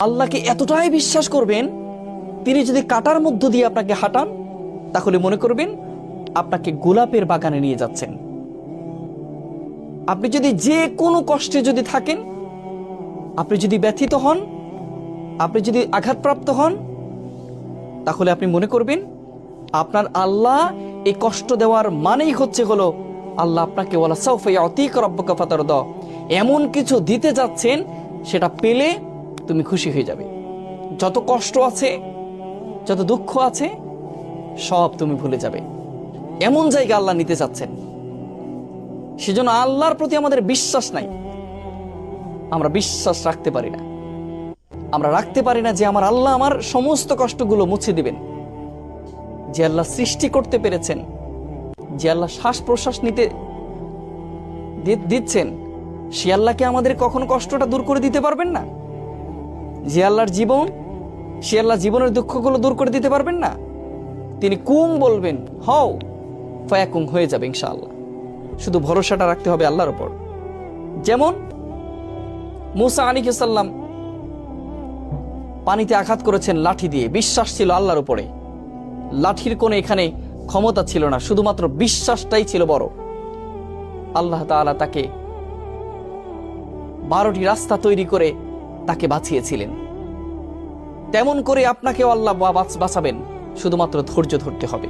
আল্লাহকে এতটাই বিশ্বাস করবেন, তিনি যদি কাটার মধ্য দিয়ে আপনাকে হাঁটান তাহলে মনে করবেন আপনাকে গোলাপের বাগানে নিয়ে যাচ্ছেন। আপনি যদি যে কোনো কষ্টে যদি থাকেন, আপনি যদি ব্যথিত হন, আপনি যদি আঘাতপ্রাপ্ত হন, তাহলে আপনি মনে করবেন আপনার আল্লাহ এই কষ্ট দেওয়ার মানেই হলো আল্লাহ আপনাকে ওয়ালা সাউফা ইয়াতিকা রাব্বুকা ফাতারদা, এমন কিছু দিতে যাচ্ছেন সেটা পেলে তুমি খুশি হয়ে যাবে। যত কষ্ট আছে, যত দুঃখ আছে, সব তুমি ভুলে যাবে। এমন জায়গা আল্লাহ নিতে চাচ্ছেন। সেজন্য আল্লাহর প্রতি আমাদের বিশ্বাস নাই, আমরা বিশ্বাস রাখতে পারি না। আমরা রাখতে পারি না যে আমার আল্লাহ আমার সমস্ত কষ্টগুলো মুছে দিবেন। যে আল্লাহ সৃষ্টি করতে পেরেছেন, যে আল্লাহ শ্বাস প্রশ্বাস নিতে দিচ্ছেন, সে আল্লাহকে আমাদের কখনো কষ্টটা দূর করে দিতে পারবেন না? যে আল্লাহর জীবন, সে আল্লাহ জীবনের দুঃখগুলো দূর করে দিতে পারবেন না? তিনি কুম বলবেন, হও, ফায়াকুম, হয়ে যাবে ইনশাআল্লাহ। শুধু ভরসাটা রাখতে হবে আল্লাহর উপর। যেমন মুসা আলাইহিস সালাম পানিতে আঘাত করেছেন লাঠি দিয়ে, বিশ্বাস ছিল আল্লাহর উপরে। লাঠির কোনো এখানে ক্ষমতা ছিল না, শুধুমাত্র বিশ্বাসটাই ছিল বড়। আল্লাহ তাআলা তাকে 12টি রাস্তা তৈরি করে তাকে বাঁচিয়েছিলেন। তেমন করে আপনাকেও আল্লাহ বাঁচাবেন, শুধুমাত্র ধৈর্য ধরতে হবে।